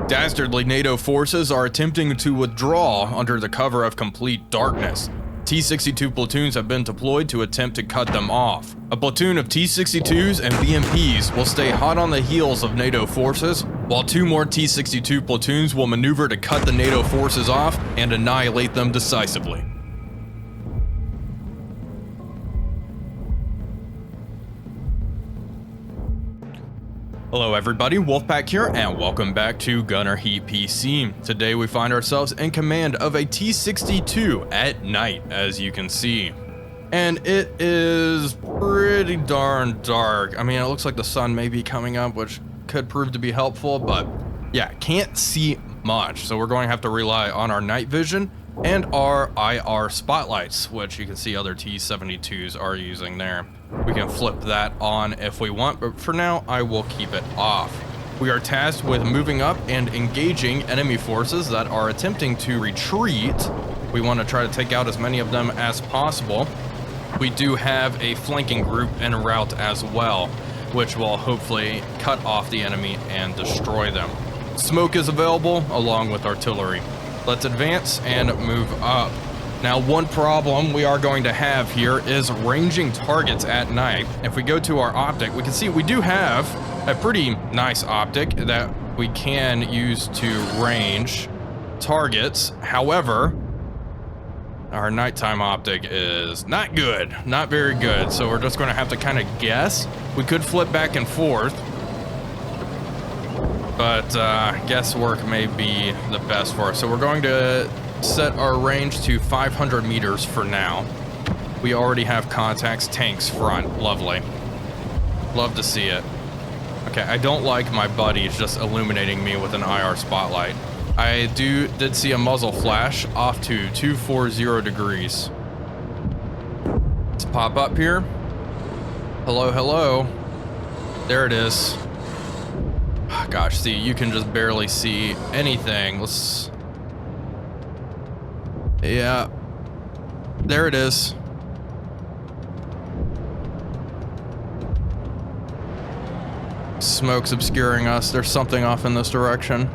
Dastardly NATO forces are attempting to withdraw under the cover of complete darkness. T-62 platoons have been deployed to attempt to cut them off. A platoon of T-62s and BMPs will stay hot on the heels of NATO forces, while 2 more T-62 platoons will maneuver to cut the NATO forces off and annihilate them decisively. Hello everybody, Wolfpack here, and welcome back to Gunner Heat PC. Today we find ourselves in command of a T-62 at night, as you can see. And it is pretty darn dark. I mean, it looks like the sun may be coming up, which could prove to be helpful, but yeah, can't see much. So we're going to have to rely on our night vision and our IR spotlights, which you can see other T-72s are using there. We can flip that on if we want, but for now, I will keep it off. We are tasked with moving up and engaging enemy forces that are attempting to retreat. We want to try to take out as many of them as possible. We do have a flanking group en route as well, which will hopefully cut off the enemy and destroy them. Smoke is available along with artillery. Let's advance and move up. Now, one problem we are going to have here is ranging targets at night. If we go to our optic, we can see we do have a pretty nice optic that we can use to range targets. However, our nighttime optic is not good, not very good. So we're just going to have to kind of guess. We could flip back and forth, but guesswork may be the best for us. So we're going to set our range to 500 meters for now. We already have contacts, tanks front. Lovely. Love to see it. Okay, I don't like my buddies just illuminating me with an IR spotlight. I did see a muzzle flash off to 240 degrees. Let's pop up here. Hello, hello. There it is. Gosh, see, you can just barely see anything. Let's... Yeah, there it is. Smoke's obscuring us. There's something off in this direction.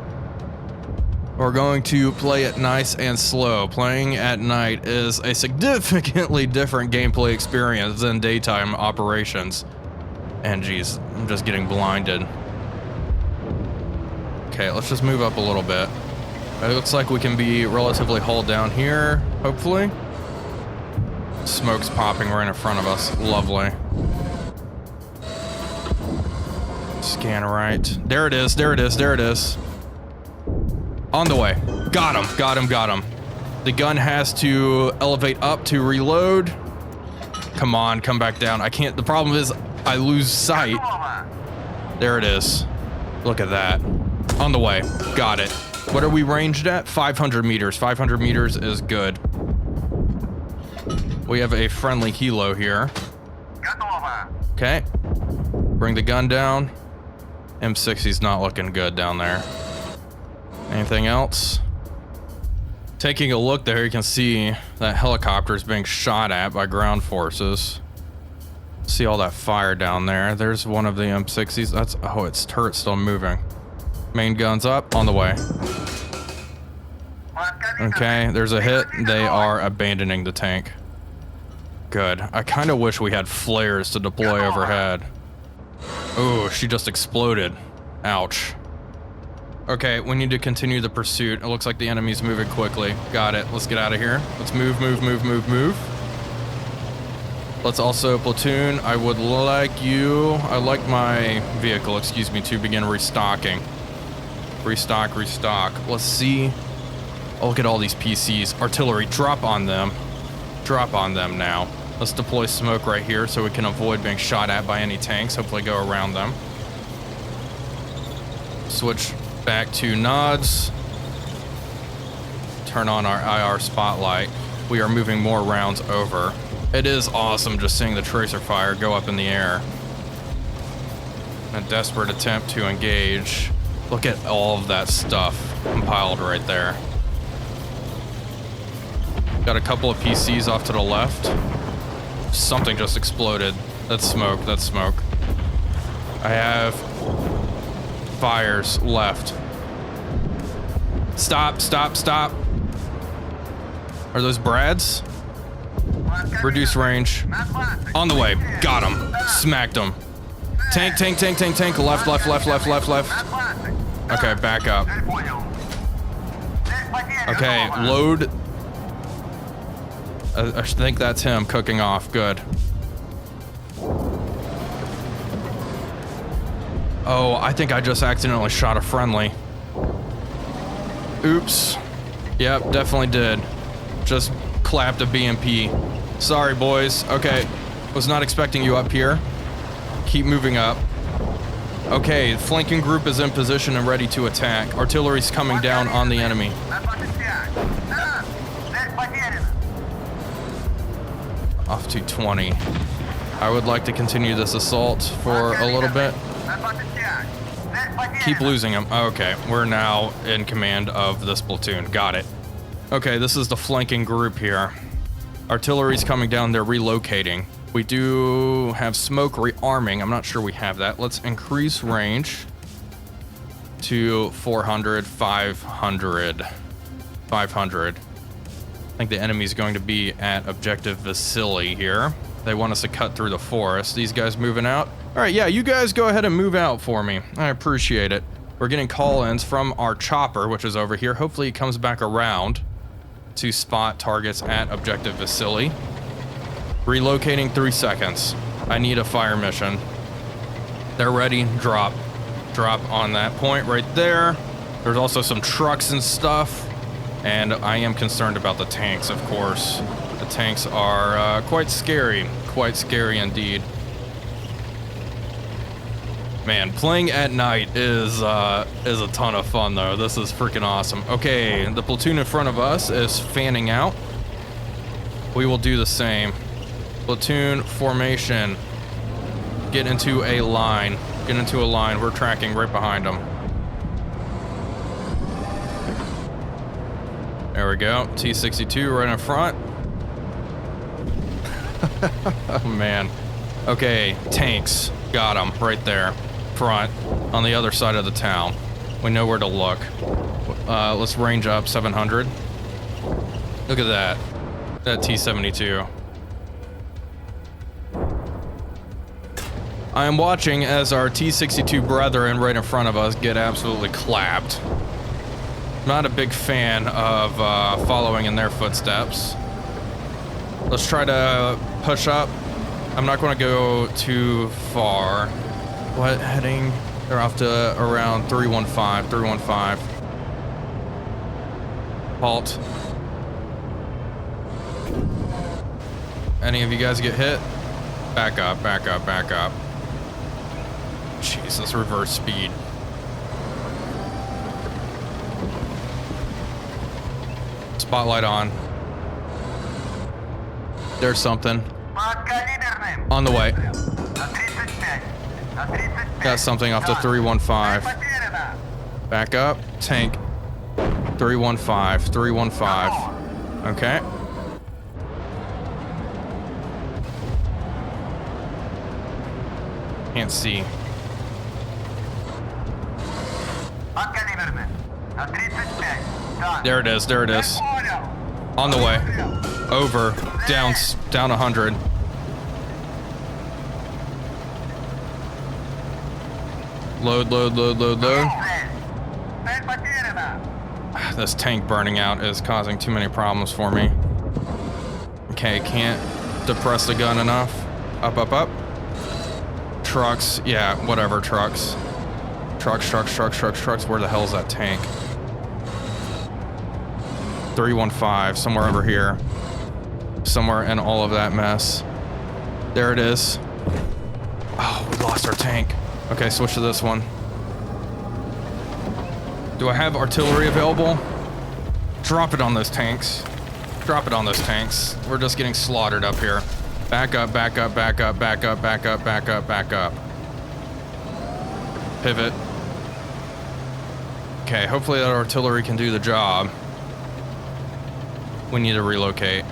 We're going to play it nice and slow. Playing at night is a significantly different gameplay experience than daytime operations. And geez, I'm just getting blinded. Okay, let's just move up a little bit. It looks like we can be relatively hulled down here, hopefully. Smoke's popping right in front of us. Lovely. Scan right. There it is, there it is, there it is. On the way. Got him, got him, got him. The gun has to elevate up to reload. Come on, come back down. I can't, the problem is I lose sight. There it is. Look at that. On the way. Got it. What are we ranged at? 500 meters. 500 meters is good. We have a friendly helo here. Okay. Bring the gun down. M60's not looking good down there. Anything else? Taking a look there, you can see that helicopter is being shot at by ground forces. See all that fire down there. There's one of the M60s. That's, oh, its turret's still moving. Main gun's up, on the way. Okay, there's a hit. They are abandoning the tank. Good. I kind of wish we had flares to deploy overhead. Oh, she just exploded. Ouch. Okay, we need to continue the pursuit. It looks like the enemy's moving quickly. Got it. Let's get out of here. Let's move, move, move, move, move. Let's also platoon. I would like you, I like my vehicle, excuse me, to begin restocking. Restock, restock. Let's see. Oh, look at all these PCs. Artillery, drop on them. Drop on them now. Let's deploy smoke right here so we can avoid being shot at by any tanks. Hopefully go around them. Switch back to nods. Turn on our IR spotlight. We are moving more rounds over. It is awesome just seeing the tracer fire go up in the air. A desperate attempt to engage. Look at all of that stuff compiled right there. Got a couple of PCs off to the left. Something just exploded That's smoke. That's smoke. I have fires left. Stop, stop, stop. Are those Brads? Reduce range. On the way. Got him. Smacked him. Tank, tank, tank, tank, tank. Left, left, left, left, left, left. Okay, back up. Okay, load. I think that's him cooking off. Good. Oh, I think I just accidentally shot a friendly. Oops. Yep, definitely did. Just clapped a BMP. Sorry, boys. Okay, was not expecting you up here. Keep moving up. Okay, flanking group is in position and ready to attack. Artillery's coming down on the enemy. Off to 20. I would like to continue this assault for a little bit. Keep losing them. Okay, we're now in command of this platoon. Got it. Okay, this is the flanking group here. Artillery's coming down, they're relocating. We do have smoke rearming. I'm not sure we have that. Let's increase range to 400, 500, 500. I think the enemy's going to be at objective Vasily here. They want us to cut through the forest. These guys moving out. All right, yeah, you guys go ahead and move out for me. I appreciate it. We're getting call-ins from our chopper, which is over here. Hopefully he comes back around to spot targets at objective Vasily. Relocating 3 seconds. I need a fire mission. They're ready. Drop. Drop on that point right there. There's also some trucks and stuff. And I am concerned about the tanks, of course. The tanks are quite scary. Quite scary indeed. Man, playing at night is a ton of fun, though. This is freaking awesome. Okay, the platoon in front of us is fanning out. We will do the same. Platoon formation. Get into a line. Get into a line. We're tracking right behind them. There we go. T-62 right in front. Oh, man. Okay, tanks. Got them right there. Front. On the other side of the town. We know where to look. Let's range up 700. Look at that. That T-72. I am watching as our T-62 brethren right in front of us get absolutely clapped. Not a big fan of following in their footsteps. Let's try to push up. I'm not going to go too far. What heading? They're off to around 315. 315. Halt. Any of you guys get hit? Back up, back up, back up. Jesus, reverse speed. Spotlight on. There's something. On the way. Got something off the 315. Back up. Tank. 315. 315. Okay. Can't see. There it is. There it is. On the way. Over. Down 100. Load, load, load, load, load. This tank burning out is causing too many problems for me. Okay, can't depress the gun enough. Up, up, up. Trucks. Yeah, whatever, trucks. Trucks, trucks, trucks, trucks, trucks. Where the hell is that tank? 315, somewhere over here. Somewhere in all of that mess. There it is. Oh, we lost our tank. Okay, switch to this one. Do I have artillery available? Drop it on those tanks. Drop it on those tanks. We're just getting slaughtered up here. Back up, back up, back up, back up, back up, back up, back up. Pivot. Okay, hopefully that artillery can do the job. We need to relocate.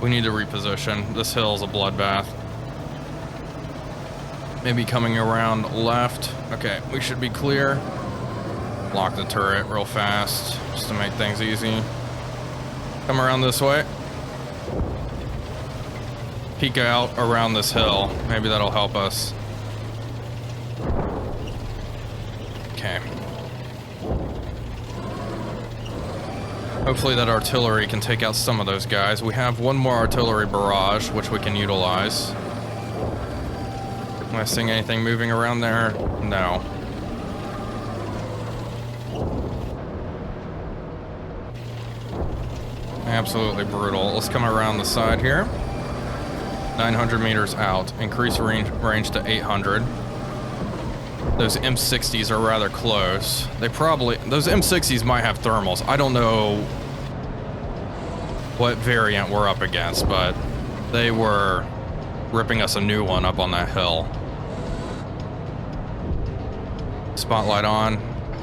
We need to reposition. This hill is a bloodbath. Maybe coming around left. Okay, we should be clear. Lock the turret real fast, just to make things easy. Come around this way. Peek out around this hill. Maybe that'll help us. Okay. Hopefully that artillery can take out some of those guys. We have one more artillery barrage, which we can utilize. Am I seeing anything moving around there? No. Absolutely brutal. Let's come around the side here. 900 meters out. Increase range to 800. Those M60s are rather close. Those M60s might have thermals. I don't know what variant we're up against, but they were ripping us a new one up on that hill. Spotlight on.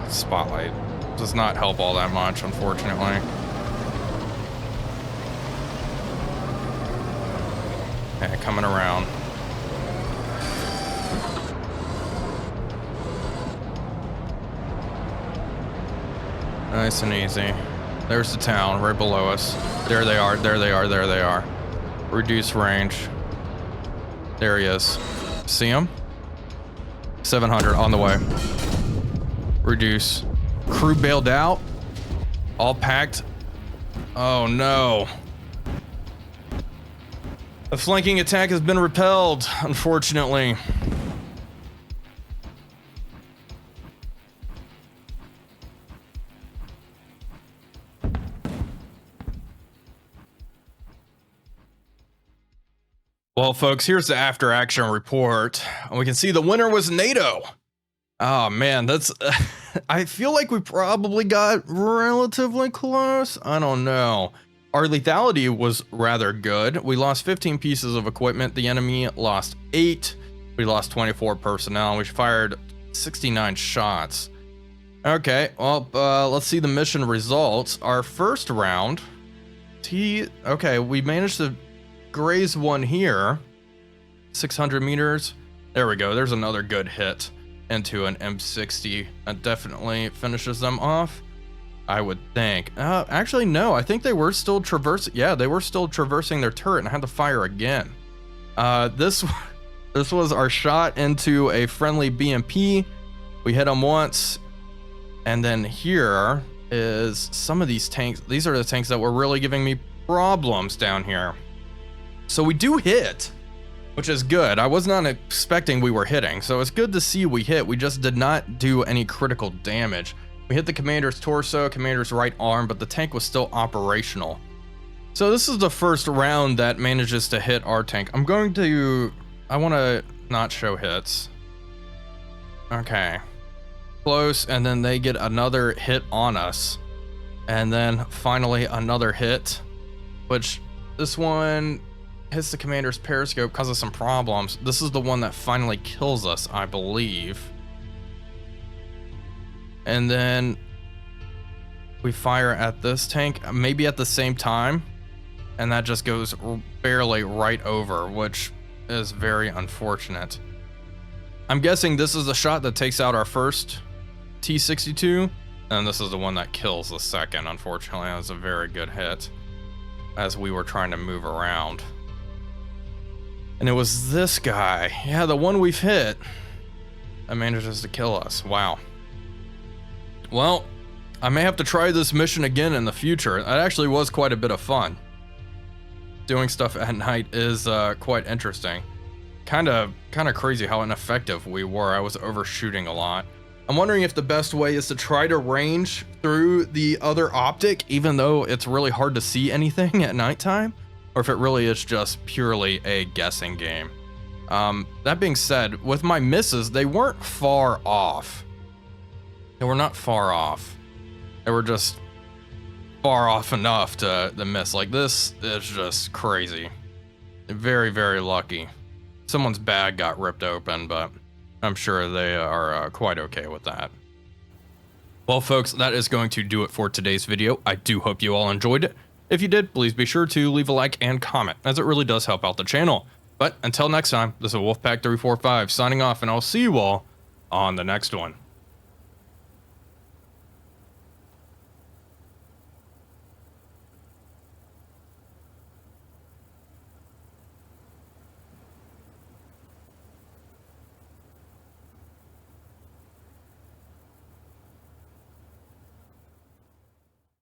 Spotlight does not help all that much, unfortunately. Okay, coming around. Nice and easy. There's the town right below us. There they are, there they are, there they are. Reduce range. There he is. See him? 700 on the way. Reduce. Crew bailed out. All packed. Oh no. A flanking attack has been repelled, unfortunately. Well, folks, here's the after action report. We can see the winner was NATO. Oh man, that's I feel like we probably got relatively close. I don't know. Our lethality was rather good. We lost 15 pieces of equipment. The enemy lost 8. We lost 24 personnel. We fired 69 shots. Okay, well, let's see the mission results. Our first round, okay, we managed to graze one here. 600 meters. There we go. There's another good hit into an M60. That definitely finishes them off, I would think. Actually, no. I think they were still traversing. Yeah, they were still traversing their turret and had to fire again. This was our shot into a friendly BMP. We hit them once. And then here is some of these tanks. These are the tanks that were really giving me problems down here. So we do hit, which is good. I was not expecting we were hitting. So it's good to see we hit. We just did not do any critical damage. We hit the commander's torso, commander's right arm, but the tank was still operational. So this is the first round that manages to hit our tank. I want to not show hits. Okay. Close, and then they get another hit on us. And then finally another hit, which this one hits the commander's periscope, causes some problems. This is the one that finally kills us, I believe. And then we fire at this tank, maybe at the same time, and that just goes barely right over, which is very unfortunate. I'm guessing this is the shot that takes out our first T-62, and this is the one that kills the second. Unfortunately, that was a very good hit as we were trying to move around. And it was this guy, yeah, the one we've hit, that manages to kill us. Wow. Well, I may have to try this mission again in the future. That actually was quite a bit of fun. Doing stuff at night is quite interesting. Kind of crazy how ineffective we were. I was overshooting a lot. I'm wondering if the best way is to try to range through the other optic, even though it's really hard to see anything at nighttime, or if it really is just purely a guessing game. That being said, with my misses, they weren't far off. They were not far off. They were just far off enough to miss. Like, this is just crazy. Very, very lucky. Someone's bag got ripped open, but I'm sure they are quite okay with that. Well, folks, that is going to do it for today's video. I do hope you all enjoyed it. If you did, please be sure to leave a like and comment, as it really does help out the channel. But until next time, this is Wolfpack 345 signing off, and I'll see you all on the next one.